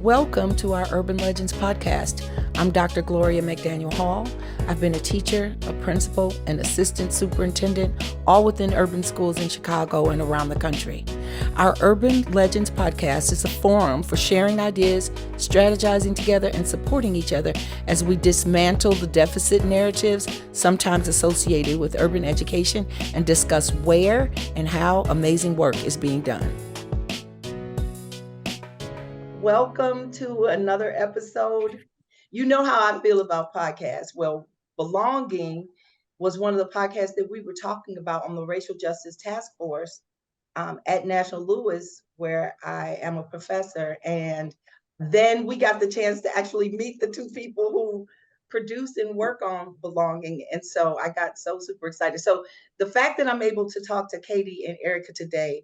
Welcome to our Urban Legends podcast. I'm Dr. Gloria McDaniel Hall. I've been a teacher, a principal, and assistant superintendent, all within urban schools in Chicago and around the country. Our Urban Legends podcast is a forum for sharing ideas, strategizing together, and supporting each other as we dismantle the deficit narratives sometimes associated with urban education and discuss where and how amazing work is being done. Welcome to another episode. You know how I feel about podcasts. Well, Belonging was one of the podcasts that we were talking about on the Racial Justice Task Force at National Louis, where I am a professor. And then we got the chance to actually meet the two people who produce and work on Belonging. And so I got so super excited. So the fact that I'm able to talk to Katie and Erica today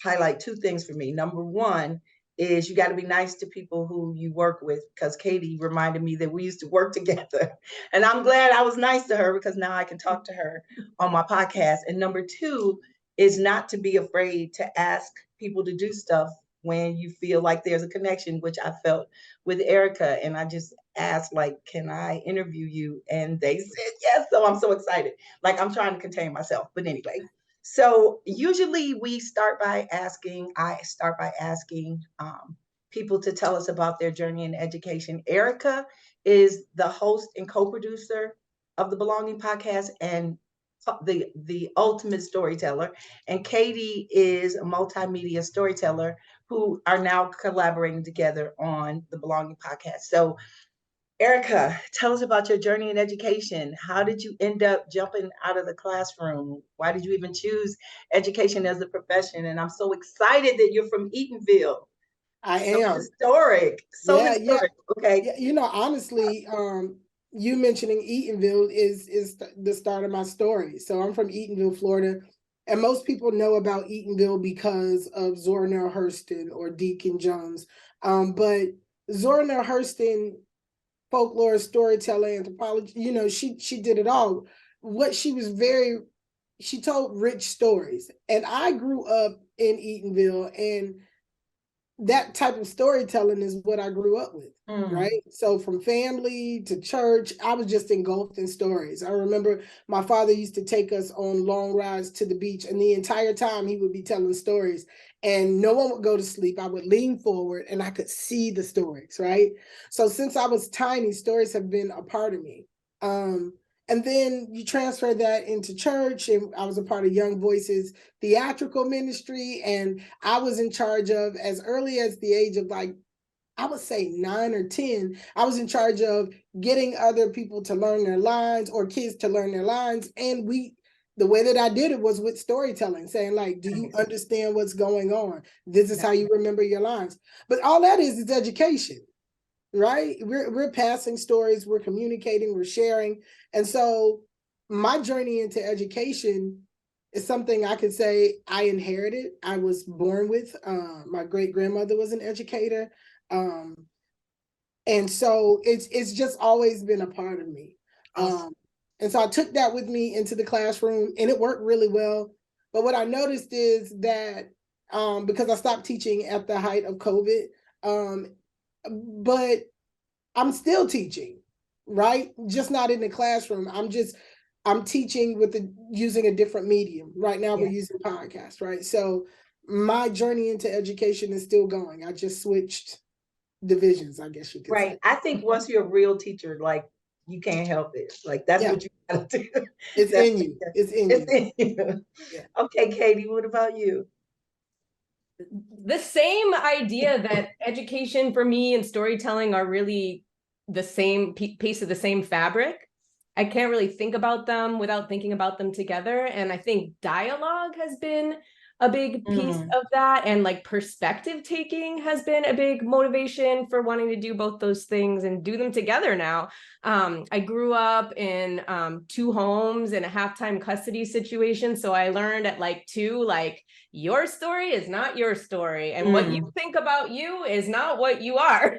highlight two things for me. Number one is you got to be nice to people who you work with, because Katie reminded me that we used to work together. And I'm glad I was nice to her because now I can talk to her on my podcast. And number two is not to be afraid to ask people to do stuff when you feel like there's a connection, which I felt with Erica. And I just asked, like, can I interview you? And they said yes. So I'm so excited. Like, I'm trying to contain myself. But anyway. So usually I start by asking people to tell us about their journey in education. Erica is the host and co-producer of the Belonging podcast and the ultimate storyteller. And Katie is a multimedia storyteller who are now collaborating together on the Belonging podcast. So Erica, tell us about your journey in education. How did you end up jumping out of the classroom? Why did you even choose education as a profession? And I'm so excited that you're from Eatonville. I am. Historic. Historic. Okay. Yeah, honestly, you mentioning Eatonville is the start of my story. So I'm from Eatonville, Florida. And most people know about Eatonville because of Zora Neale Hurston or Deacon Jones. But Zora Neale Hurston, folklore, storyteller, anthropology, she did it all. She told rich stories. And I grew up in Eatonville, and that type of storytelling is what I grew up with, right? So from family to church, I was just engulfed in stories. I remember my father used to take us on long rides to the beach, and the entire time he would be telling stories, and no one would go to sleep. I would lean forward and I could see the stories, right? So since I was tiny, stories have been a part of me. And then you transfer that into church, and I was a part of Young Voices theatrical ministry, and I was in charge of, as early as the age of, like, I would say 9 or 10, I was in charge of getting other people to learn their lines or kids to learn their lines. And the way that I did it was with storytelling, saying, like, do you understand what's going on? This is how you remember your lines. But all that is education. Right? We're passing stories, we're communicating, we're sharing. And so my journey into education is something I could say I inherited. I was born with. My great-grandmother was an educator. And so it's just always been a part of me. And so I took that with me into the classroom, and it worked really well. But what I noticed is that because I stopped teaching at the height of COVID, but I'm still teaching, right? Just not in the classroom. I'm teaching using a different medium. Right now we're using podcasts, right? So my journey into education is still going. I just switched divisions, I guess you could say. Right. I think once you're a real teacher, like, you can't help it. Like, that's what you gotta do. It's in you. It's in you. Yeah. Okay, Katie, what about you? The same idea that education for me and storytelling are really the same piece of the same fabric. I can't really think about them without thinking about them together. And I think dialogue has been a big piece of that. And like perspective taking has been a big motivation for wanting to do both those things and do them together now. I grew up in 2 homes in a half-time custody situation. So I learned at like 2, like, your story is not your story. And what you think about you is not what you are.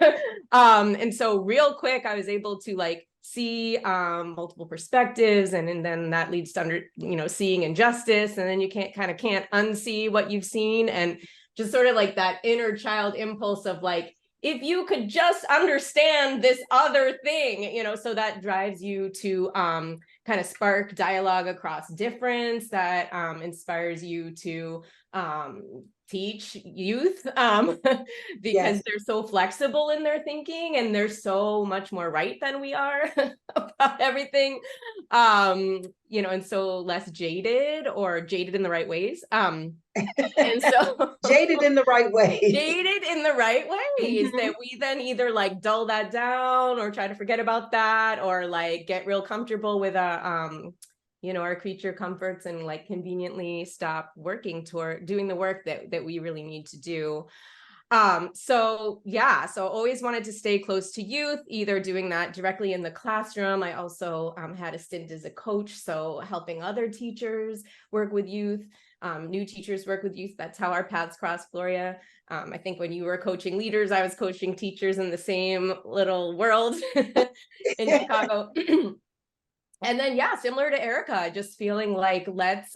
And so real quick, I was able to like see multiple perspectives, and then that leads to seeing injustice, and then you can't unsee what you've seen, and just sort of like that inner child impulse of like, if you could just understand this other thing, you know, so that drives you to kind of spark dialogue across difference, that inspires you to teach youth because Yes. they're so flexible in their thinking and they're so much more right than we are about everything, you know, and so less jaded, or jaded in the right ways. And so Jaded in the right way. Jaded in the right ways, Mhm. that we then either like dull that down or try to forget about that, or like get real comfortable with you know, our creature comforts, and like conveniently stop working toward doing the work that we really need to do. So yeah, so always wanted to stay close to youth, either doing that directly in the classroom. I also had a stint as a coach, so helping other teachers work with youth, new teachers work with youth. That's how our paths crossed, Gloria. I think when you were coaching leaders, I was coaching teachers in the same little world in Chicago. And then, yeah, similar to Erica, just feeling like let's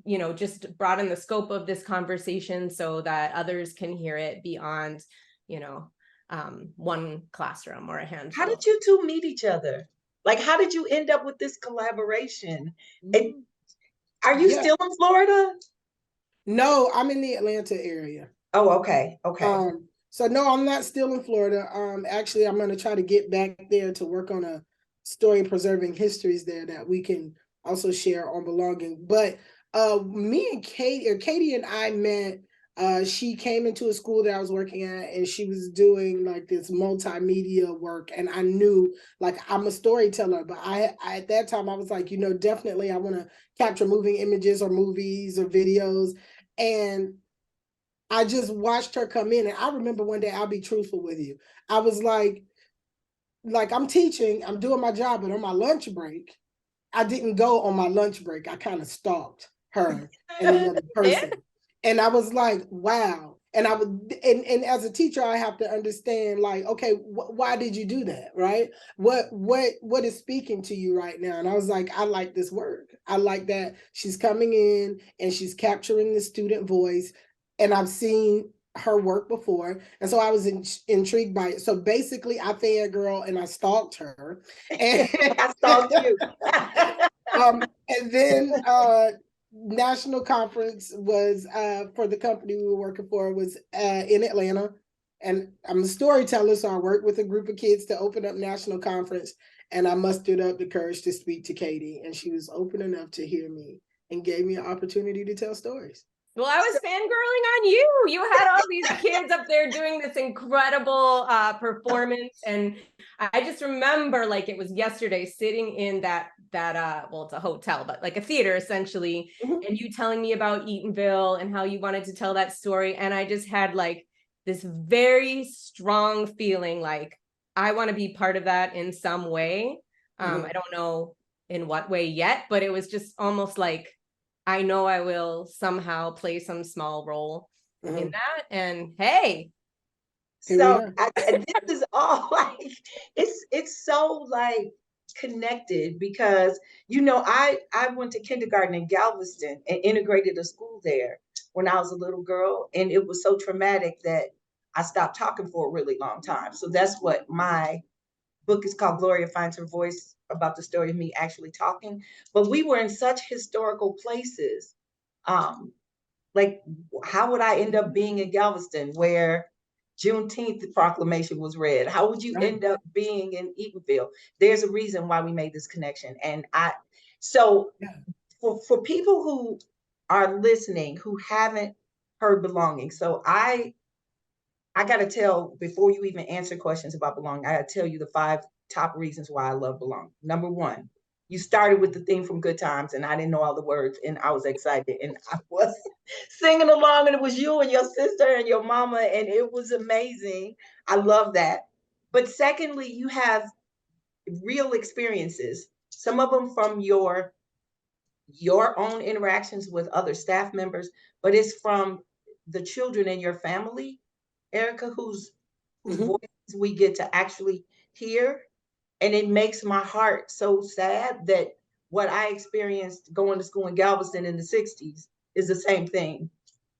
you know, just broaden the scope of this conversation so that others can hear it beyond, you know, one classroom or a handful. How did you two meet each other? Like, how did you end up with this collaboration? And are you still in Florida? No, I'm in the Atlanta area. Oh, okay. Okay. So no, I'm not still in Florida. Actually, I'm going to try to get back there to work on a story preserving histories there that we can also share on belonging. But me and Katie and I met. She came into a school that I was working at, and she was doing like this multimedia work. And I knew, like, I'm a storyteller, but I at that time I was like, you know, definitely I want to capture moving images or movies or videos. And I just watched her come in, and I remember one day, I'll be truthful with you, I was like I'm teaching, I'm doing my job, but on my lunch break, I didn't go on my lunch break. I kind of stalked her and the other person. And I was like, wow. And I would, and as a teacher, I have to understand, like, okay, why did you do that, right? What is speaking to you right now? And I was like, I like this work. I like that she's coming in and she's capturing the student voice. And I've seen her work before, and so I was intrigued by it. So basically, I fangirl and I stalked her, and I stalked you. And then national conference was for the company we were working for, was in Atlanta, and I'm a storyteller, so I worked with a group of kids to open up national conference, and I mustered up the courage to speak to Katie, and she was open enough to hear me and gave me an opportunity to tell stories. Well, I was fangirling on you. You had all these kids up there doing this incredible performance. And I just remember, like it was yesterday, sitting in that well, it's a hotel, but like a theater essentially. Mm-hmm. And you telling me about Eatonville and how you wanted to tell that story. And I just had like this very strong feeling like I want to be part of that in some way. Mm-hmm. I don't know in what way yet, but it was just almost like, I know I will somehow play some small role in that. And hey, so this is all like, it's so like connected, because, you know, I went to kindergarten in Galveston and integrated a school there when I was a little girl. And it was so traumatic that I stopped talking for a really long time. So that's what my book is called, Gloria Finds Her Voice, about the story of me actually talking. But we were in such historical places. Like, how would I end up being in Galveston where Juneteenth proclamation was read? How would you end up being in Eatonville? There's a reason why we made this connection. And for people who are listening, who haven't heard belonging, so I got to tell, before you even answer questions about belonging, I got to tell you the 5 top reasons why I love belonging. Number 1, you started with the theme from Good Times, and I didn't know all the words, and I was excited, and I was singing along, and it was you and your sister and your mama, and it was amazing. I love that. But secondly, you have real experiences, some of them from your own interactions with other staff members, but it's from the children in your family, Erica, whose voices we get to actually hear. And it makes my heart so sad that what I experienced going to school in Galveston in the 60s is the same thing,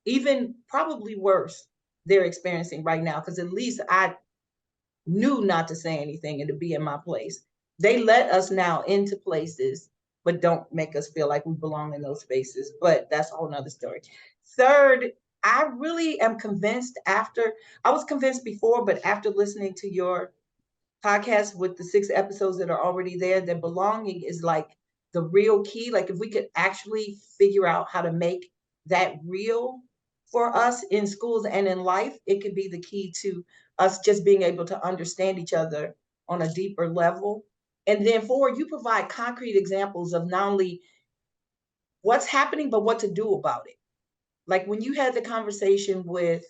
even probably worse. they're experiencing right now. Because at least I knew not to say anything and to be in my place. They let us now into places, but don't make us feel like we belong in those spaces. But that's a whole nother story. Third, I really am convinced I was convinced before, but after listening to your podcast with the 6 episodes that are already there, that belonging is like the real key. Like if we could actually figure out how to make that real for us in schools and in life, it could be the key to us just being able to understand each other on a deeper level. And then four, you provide concrete examples of not only what's happening, but what to do about it. Like when you had the conversation with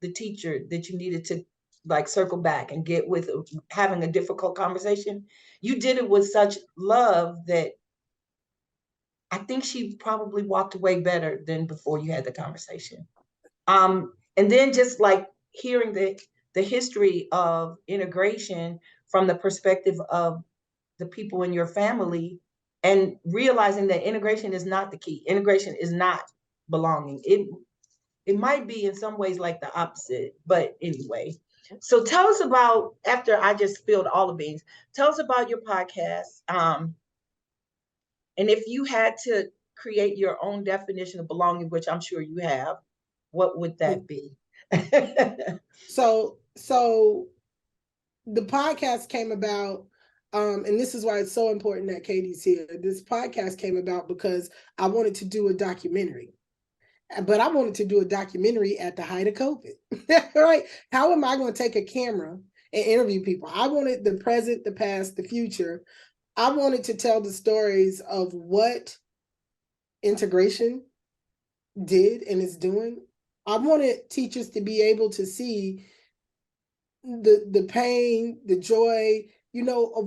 the teacher that you needed to like circle back and get with having a difficult conversation, you did it with such love that I think she probably walked away better than before you had the conversation. And then just like hearing the history of integration from the perspective of the people in your family, and realizing that integration is not the key. Integration is not belonging. It might be in some ways like the opposite, but anyway. So tell us about, after I just spilled all the beans, tell us about your podcast. And if you had to create your own definition of belonging, which I'm sure you have, what would that be? So the podcast came about, and this is why it's so important that Katie's here. This podcast came about because I wanted to do a documentary. But I wanted to do a documentary at the height of COVID, right? How am I going to take a camera and interview people? I wanted the present, the past, the future. I wanted to tell the stories of what integration did and is doing. I wanted teachers to be able to see the pain, the joy, of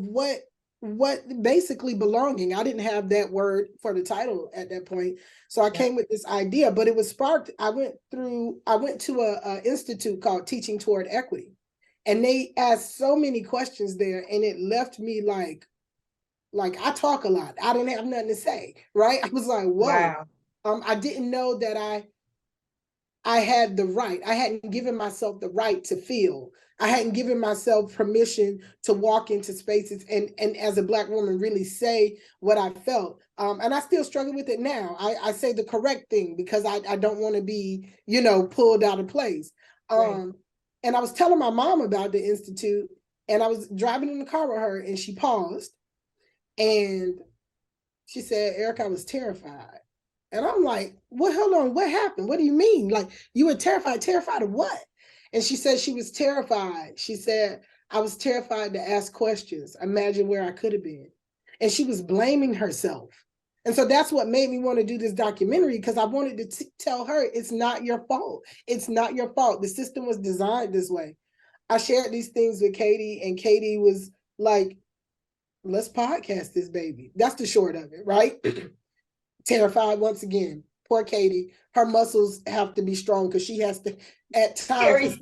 what basically belonging. I didn't have that word for the title at that point. So I came with this idea, but it was sparked. I went to a institute called Teaching Toward Equity, and they asked so many questions there, and it left me like I talk a lot. I didn't have nothing to say, right? I was like, whoa. Wow. I didn't know that I had the right. I hadn't given myself the right to feel. I hadn't given myself permission to walk into spaces and as a Black woman really say what I felt. And I still struggle with it now. I say the correct thing because I don't want to be, pulled out of place. Right. And I was telling my mom about the Institute, and I was driving in the car with her, and she paused and she said, "Erica, I was terrified." And I'm like, "Well, hold on, what happened? What do you mean? Like, you were terrified? Terrified of what?" And she said she was terrified. She said, "I was terrified to ask questions. Imagine where I could have been." And she was blaming herself. And so that's what made me want to do this documentary, because I wanted to tell her, it's not your fault. It's not your fault. The system was designed this way. I shared these things with Katie, and Katie was like, "Let's podcast this baby." That's the short of it, right? Terrified once again. Poor Katie. Her muscles have to be strong because she has to, at times,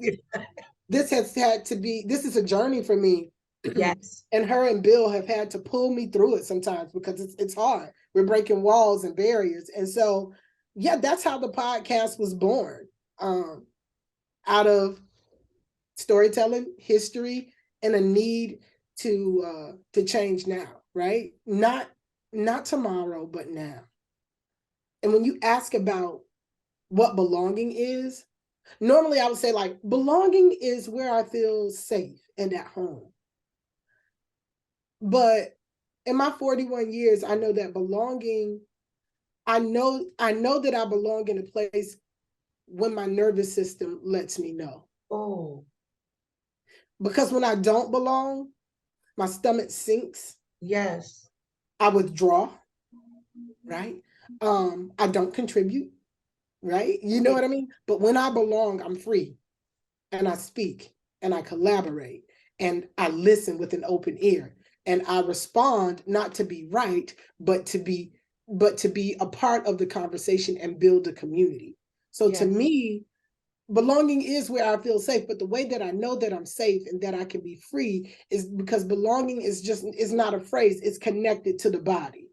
this is a journey for me. Yes. And her and Bill have had to pull me through it sometimes because it's hard. We're breaking walls and barriers. And so, yeah, that's how the podcast was born. Out of storytelling, history, and a need to change now, right? Not tomorrow, but now. And when you ask about what belonging is, normally I would say like, belonging is where I feel safe and at home. But in my 41 years, I know that belonging, I know that I belong in a place when my nervous system lets me know. Oh. Because when I don't belong, my stomach sinks. Yes. I withdraw, right? I don't contribute, right? You know what I mean? But when I belong, I'm free, and I speak, and I collaborate, and I listen with an open ear, and I respond not to be right, but to be a part of the conversation and build a community. So yes. To me, belonging is where I feel safe, but the way that I know that I'm safe and that I can be free is because belonging is not a phrase, it's connected to the body.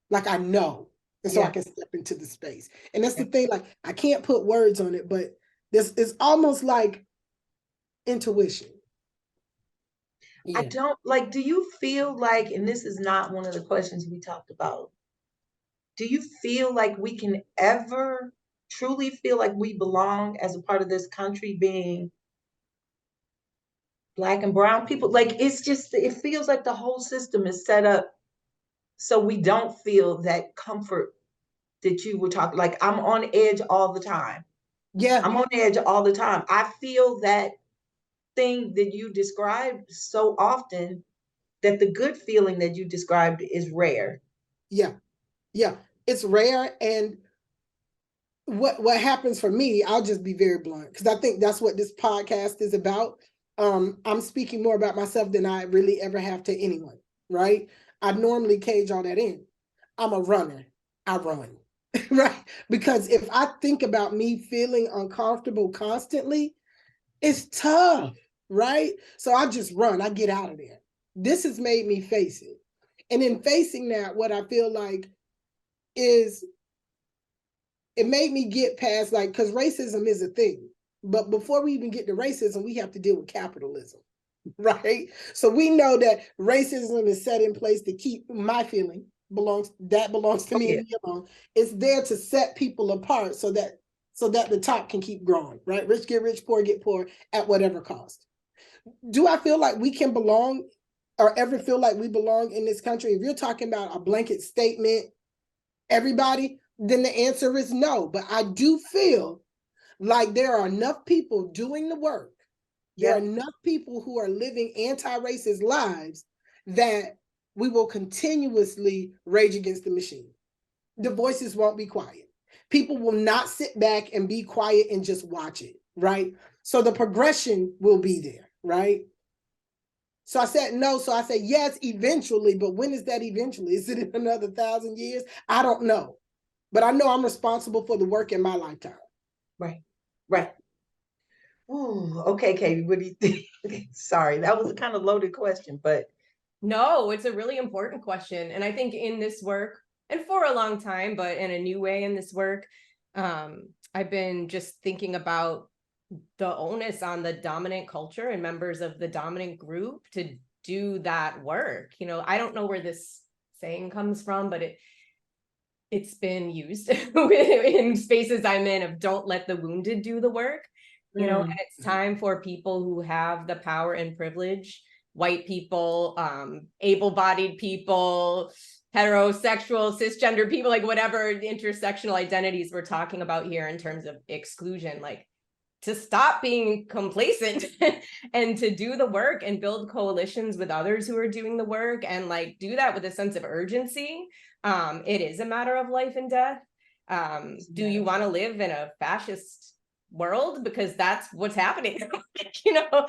Like I know. And so I can step into the space. And that's the thing, like I can't put words on it, but This is almost like intuition. I don't like, do you feel like, and this is not one of the questions we talked about, do you feel like we can ever truly feel like we belong as a part of this country, being Black and brown people? Like, it's just, it feels like the whole system is set up so we don't feel that comfort that you were talking. Like, I'm on edge all the time. Yeah. I'm on edge all the time. I feel that thing that you described so often, that the good feeling that you described is rare. Yeah. Yeah. It's rare. And what happens for me, I'll just be very blunt, because I think that's what this podcast is about. I'm speaking more about myself than I really ever have to anyone, right? I normally cage all that in. I'm a runner. I run, right? Because if I think about me feeling uncomfortable constantly, it's tough, right? So I just run. I get out of there. This has made me face it. And in facing that, what I feel like is, it made me get past, like, because racism is a thing. But before we even get to racism, we have to deal with capitalism, right? So we know that racism is set in place to keep my feeling belongs to me and me alone. It's there to set people apart so that the top can keep growing, right? Rich get rich, poor get poor at whatever cost. Do I feel like we can belong, or ever feel like we belong in this country? If you're talking about a blanket statement, everybody, then the answer is no. But I do feel like there are enough people doing the work. There are enough people who are living anti-racist lives that we will continuously rage against the machine. The voices won't be quiet. People will not sit back and be quiet and just watch it, right? So the progression will be there, right? So I said no. So I said yes, eventually. But when is that eventually? Is it in another 1,000 years? I don't know. But I know I'm responsible for the work in my lifetime. Right. Right. Ooh, okay, Katie, what do you think? Sorry, that was a kind of loaded question, but. No, it's a really important question. And I think in this work, and for a long time, but in a new way in this work, I've been just thinking about the onus on the dominant culture and members of the dominant group to do that work. You know, I don't know where this saying comes from, but it's been used in spaces I'm in, of don't let the wounded do the work. You know, and it's time for people who have the power and privilege, white people, able-bodied people, heterosexual, cisgender people, like whatever intersectional identities we're talking about here in terms of exclusion, like, to stop being complacent and to do the work and build coalitions with others who are doing the work, and like do that with a sense of urgency. It is a matter of life and death. Do you want to live in a fascist world? Because that's what's happening. You know,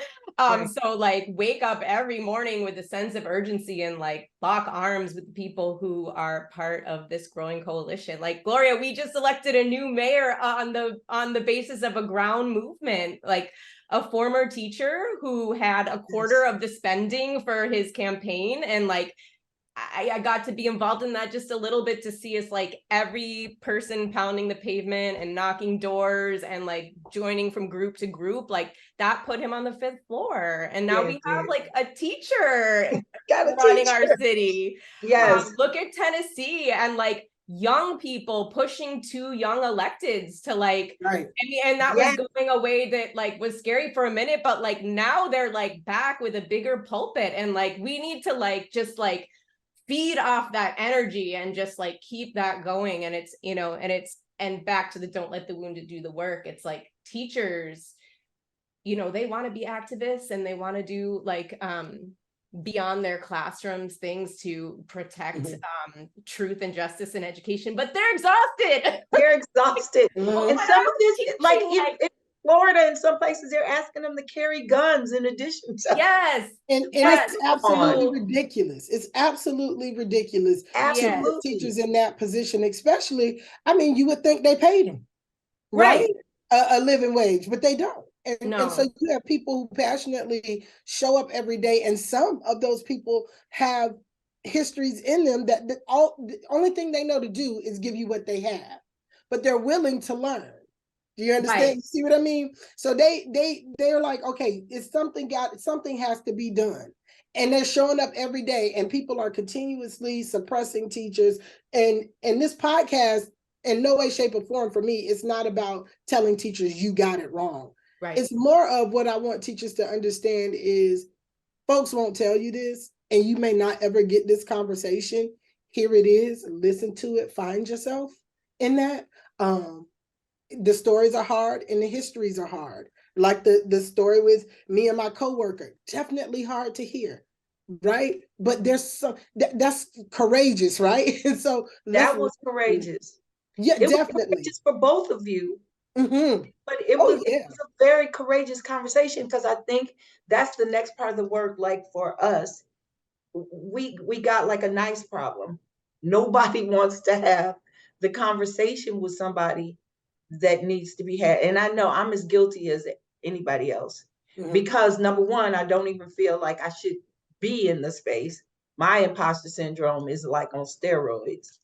so like wake up every morning with a sense of urgency and like lock arms with the people who are part of this growing coalition. Like, Gloria, we just elected a new mayor on the basis of a ground movement, like a former teacher who had a quarter of the spending for his campaign, and like I got to be involved in that just a little bit, to see us like every person pounding the pavement and knocking doors and like joining from group to group, like that put him on the 5th floor. And now we have like a teacher running our city. Yes. Look at Tennessee, and like young people pushing 2 young electeds to like, and that was going away, that like was scary for a minute, but like now they're like back with a bigger pulpit, and like we need to like just like feed off that energy and just like keep that going. And it's, you know, and back to the don't let the wounded do the work. It's like teachers, you know, they want to be activists and they want to do like beyond their classrooms things to protect truth and justice in education, but they're exhausted. They're exhausted. And some of this, like in Florida, in some places, they're asking them to carry guns in addition to. And it's absolutely ridiculous. It's absolutely ridiculous to put teachers in that position, especially, I mean, you would think they paid them, right? A living wage, but they don't. And so you have people who passionately show up every day, and some of those people have histories in them that the only thing they know to do is give you what they have, but they're willing to learn. Do you understand? Right. You see what I mean? So they're like, okay, it's something has to be done. And they're showing up every day, and people are continuously suppressing teachers. And this podcast, in no way, shape, or form, for me, it's not about telling teachers you got it wrong. Right. It's more of what I want teachers to understand is folks won't tell you this, and you may not ever get this conversation. Here it is. Listen to it. Find yourself in that. The stories are hard and the histories are hard. Like the story with me and my coworker, definitely hard to hear, right? But there's some that's courageous, right? And so that was courageous. Yeah, it definitely. Was courageous for both of you. Mm-hmm. But it Oh, was, yeah. it was a very courageous conversation, because I think that's the next part of the work. Like for us, we got like a nice problem. Nobody wants to have the conversation with somebody that needs to be had. And I know I'm as guilty as anybody else, because number one, I don't even feel like I should be in the space. My imposter syndrome is like on steroids.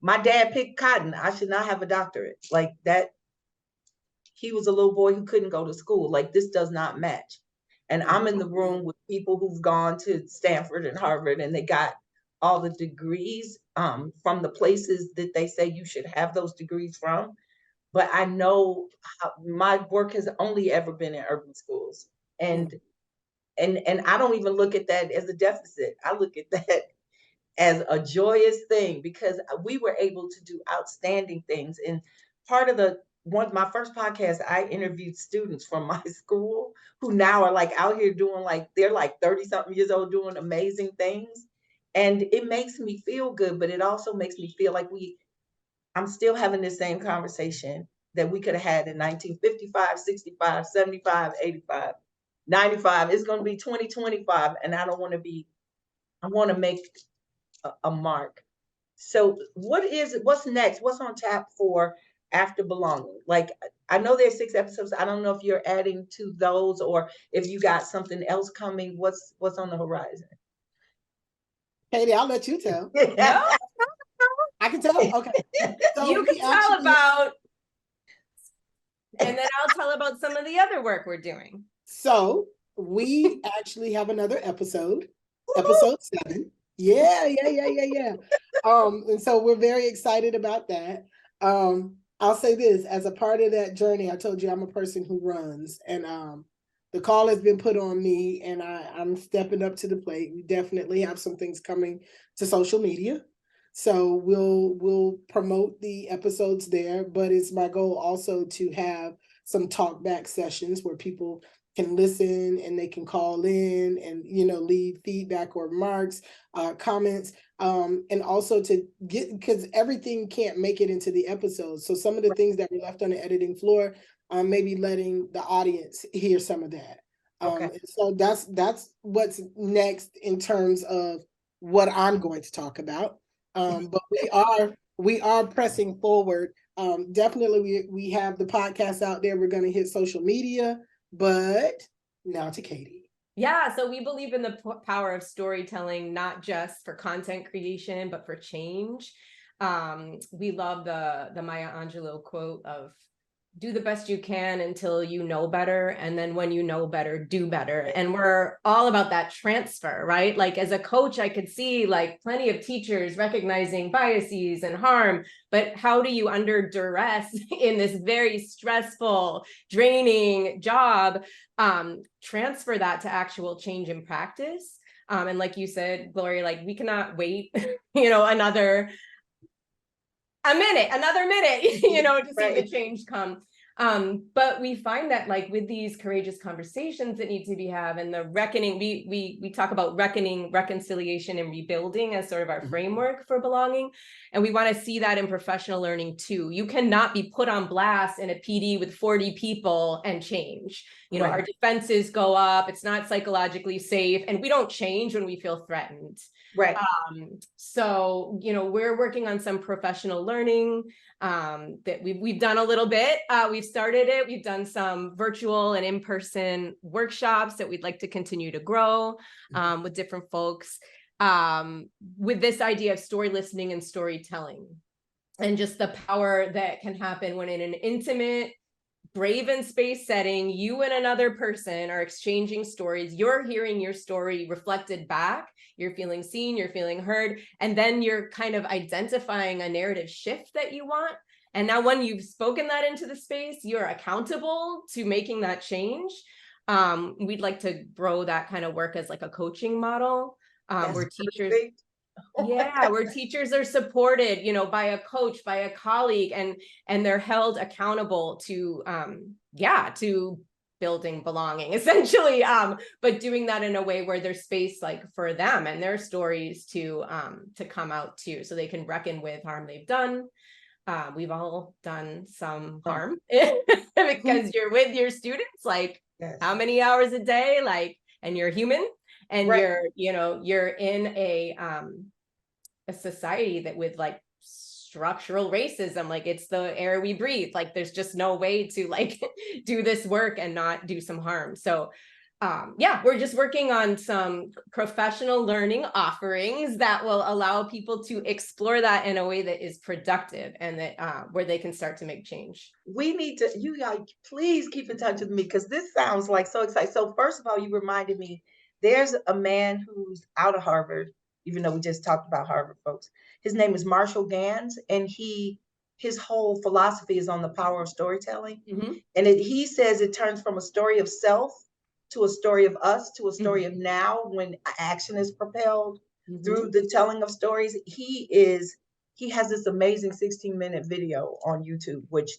My dad picked cotton. I should not have a doctorate. Like that, he was a little boy who couldn't go to school. Like, this does not match. And I'm in the room with people who've gone to Stanford and Harvard, and they got all the degrees from the places that they say you should have those degrees from. But I know my work has only ever been in urban schools. And I don't even look at that as a deficit. I look at that as a joyous thing, because we were able to do outstanding things. And part of my first podcast, I interviewed students from my school who now are like out here doing, like, they're like 30 something years old doing amazing things. And it makes me feel good, but it also makes me feel like I'm still having the same conversation that we could have had in 1955, 65, 75, 85, 95. It's going to be 2025. And I want to make a mark. So what's next? What's on tap for after belonging? Like, I know there's 6 episodes. I don't know if you're adding to those or if you got something else coming. What's on the horizon? Katie, I'll let you tell. No, I can tell. Okay. So you can tell about, and then I'll tell about some of the other work we're doing. So we actually have another episode 7. Yeah. And so we're very excited about that. I'll say this, as a part of that journey, I told you I'm a person who runs, and the call has been put on me, and I'm stepping up to the plate. We definitely have some things coming to social media. So we'll promote the episodes there, but it's my goal also to have some talk back sessions where people can listen and they can call in and, leave feedback or remarks, comments, and also to get, because everything can't make it into the episode. So some of the things that were left on the editing floor, maybe letting the audience hear some of that. Okay. So that's what's next in terms of what I'm going to talk about. But we are pressing forward. Definitely we have the podcast out there. We're going to hit social media, but now to Katie. Yeah, so we believe in the power of storytelling, not just for content creation, but for change. We love the Maya Angelou quote of, do the best you can until you know better. And then when you know better, do better. And we're all about that transfer, right? Like, as a coach, I could see like plenty of teachers recognizing biases and harm, but how do you, under duress in this very stressful, draining job, transfer that to actual change in practice? And like you said, Gloria, like, we cannot wait, another minute, to see the change come. But we find that, like, with these courageous conversations that need to be had, and the reckoning, we talk about reckoning, reconciliation, and rebuilding as sort of our framework for belonging. And we want to see that in professional learning too. You cannot be put on blast in a PD with 40 people and change. Our defenses go up. It's not psychologically safe. And we don't change when we feel threatened. Right. So, we're working on some professional learning that we've done a little bit. We've started it. We've done some virtual and in-person workshops that we'd like to continue to grow with different folks with this idea of story listening and storytelling. and just the power that can happen when in an intimate, brave and space setting, you and another person are exchanging stories. You're hearing your story reflected back. You're feeling seen, you're feeling heard, and then you're kind of identifying a narrative shift that you want. And now when you've spoken that into the space, you're accountable to making that change. We'd like to grow that kind of work as like a coaching model, where teachers, where teachers are supported, you know, by a coach, by a colleague, and they're held accountable to, to building belonging, essentially, but doing that in a way where there's space like for them and their stories to come out too, so they can reckon with harm they've done. We've all done some harm because you're with your students, like how many hours a day, like, and you're human, and you're in a society that with like structural racism, like it's the air we breathe, like there's just no way to like do this work and not do some harm. So we're just working on some professional learning offerings that will allow people to explore that in a way that is productive and that where they can start to make change. We need to, you guys, please keep in touch with me, because this sounds like so exciting. So first of all, you reminded me, there's a man who's out of Harvard, even though we just talked about Harvard folks. His name is Marshall Gans, and his whole philosophy is on the power of storytelling. Mm-hmm. And he says it turns from a story of self to a story of us, to a story of now, when action is propelled through the telling of stories. He has this amazing 16-minute video on YouTube, which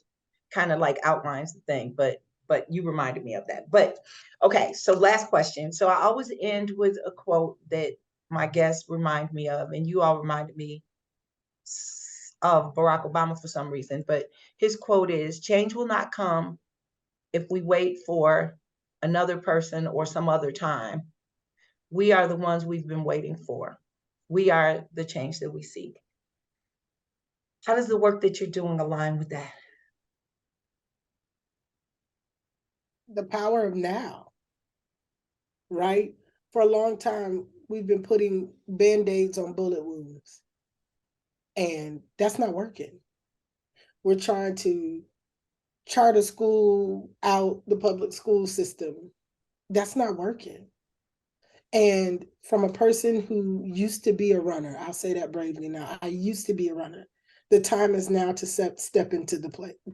kind of like outlines the thing, but you reminded me of that. But okay, so last question. So I always end with a quote that my guests remind me of, and you all reminded me of Barack Obama for some reason, but his quote is, "Change will not come if we wait for another person or some other time. We are the ones we've been waiting for. We are the change that we seek." How does the work that you're doing align with that? The power of now, right? For a long time, we've been putting Band-Aids on bullet wounds, and that's not working. We're trying to charter school out the public school system. That's not working. And from a person who used to be a runner, I'll say that bravely now, I used to be a runner. The time is now to step into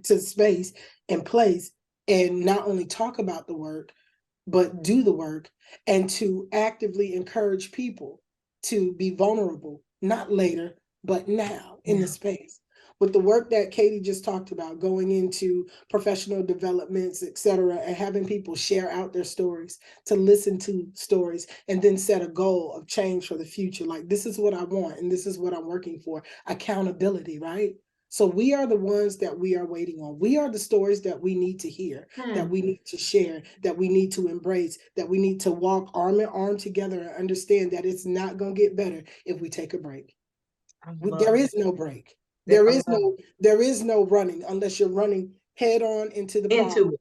to space and place, and not only talk about the work, but do the work, and to actively encourage people to be vulnerable, not later, but now in the space. With the work that Katie just talked about, going into professional developments, et cetera, and having people share out their stories, to listen to stories, and then set a goal of change for the future. Like, this is what I want, and this is what I'm working for. Accountability, right? So we are the ones that we are waiting on. We are the stories that we need to hear, that we need to share, that we need to embrace, that we need to walk arm in arm together and understand that it's not going to get better if we take a break. There is no break. There is no running unless you're running head on into the problem,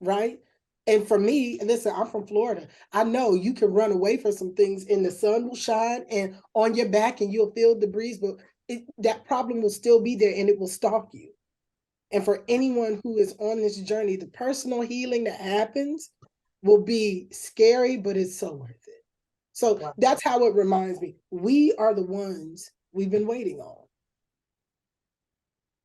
right? And for me, listen, I'm from Florida. I know you can run away from some things and the sun will shine and on your back and you'll feel the breeze, but that problem will still be there and it will stalk you. And for anyone who is on this journey, the personal healing that happens will be scary, but it's so worth it. So that's how it reminds me. We are the ones we've been waiting on.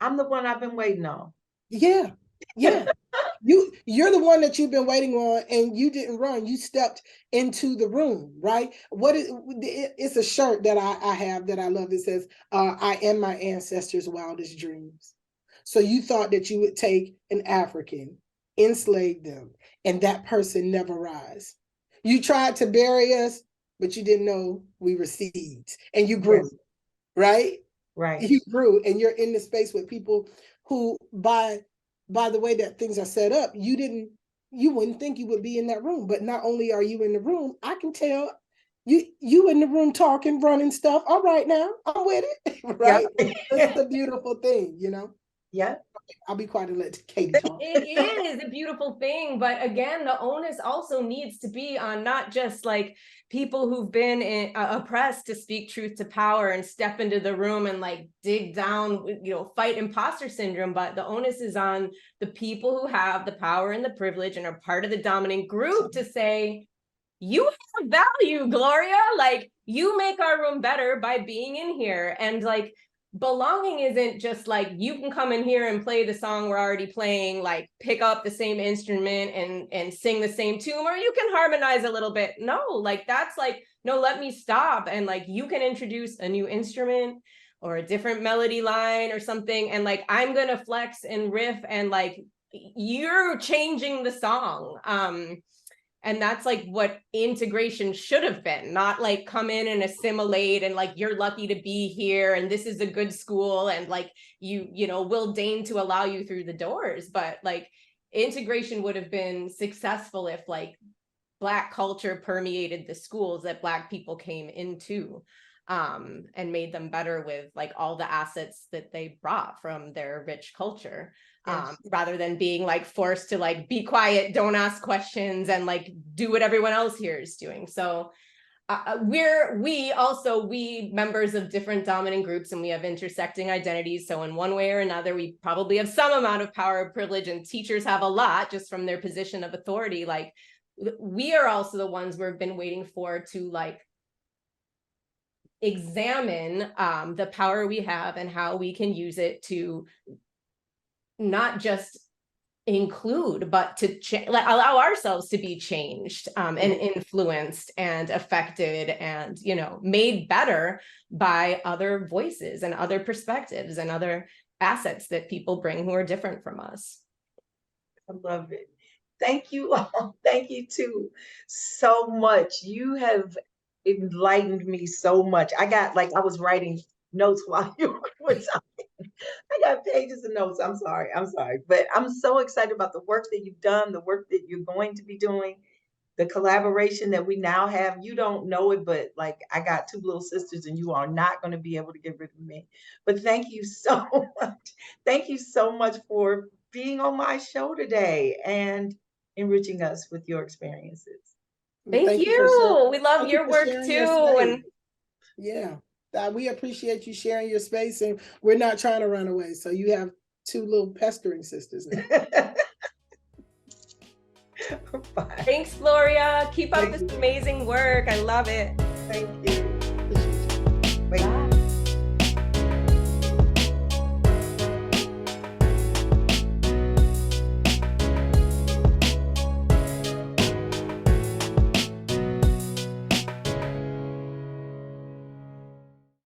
I'm the one I've been waiting on. Yeah. You're the one that you've been waiting on, and you didn't run. You stepped into the room, right? It's a shirt that I have that I love. It says, "I am my ancestors' wildest dreams." So you thought that you would take an African, enslave them, and that person never rise. You tried to bury us, but you didn't know we were seeds, and you grew, right? Right. You grew, and you're in the space with people who, by the way that things are set up, you wouldn't think you would be in that room. But not only are you in the room, I can tell you in the room talking, running stuff. All right, now I'm with it, right? It's a beautiful thing, you know? Yeah. I'll be quiet and let Katie talk. It is a beautiful thing, but again, the onus also needs to be on not just like people who've been oppressed to speak truth to power and step into the room and like dig down, fight imposter syndrome, but the onus is on the people who have the power and the privilege and are part of the dominant group to say, you have value, Gloria, like you make our room better by being in here. And like belonging isn't just like you can come in here and play the song we're already playing, like pick up the same instrument and sing the same tune, or you can harmonize a little bit. No, like that's like, no, let me stop. And like you can introduce a new instrument or a different melody line or something. And like I'm gonna flex and riff and like you're changing the song. And that's like what integration should have been, not like come in and assimilate and like you're lucky to be here and this is a good school and like we'll deign to allow you through the doors. But like integration would have been successful if like Black culture permeated the schools that Black people came into, and made them better with like all the assets that they brought from their rich culture. Yes. Rather than being like forced to like be quiet, don't ask questions, and like do what everyone else here is doing. So we members of different dominant groups, and we have intersecting identities. So in one way or another, we probably have some amount of power or privilege, and teachers have a lot just from their position of authority. Like we are also the ones we've been waiting for to like examine the power we have and how we can use it to not just include, but to allow ourselves to be changed and influenced and affected and, made better by other voices and other perspectives and other assets that people bring who are different from us. I love it. Thank you all. Thank you too so much. You have enlightened me so much. I was writing notes while you were talking. I got pages of notes. I'm sorry. But I'm so excited about the work that you've done, the work that you're going to be doing, the collaboration that we now have. You don't know it, but like I got two little sisters and you are not going to be able to get rid of me. But thank you so much. Thank you so much for being on my show today and enriching us with your experiences. Thank you. We love your work too. Yeah. We appreciate you sharing your space, and we're not trying to run away. So you have two little pestering sisters now. Thanks, Gloria. Keep up this amazing work. I love it. Thank you. Bye.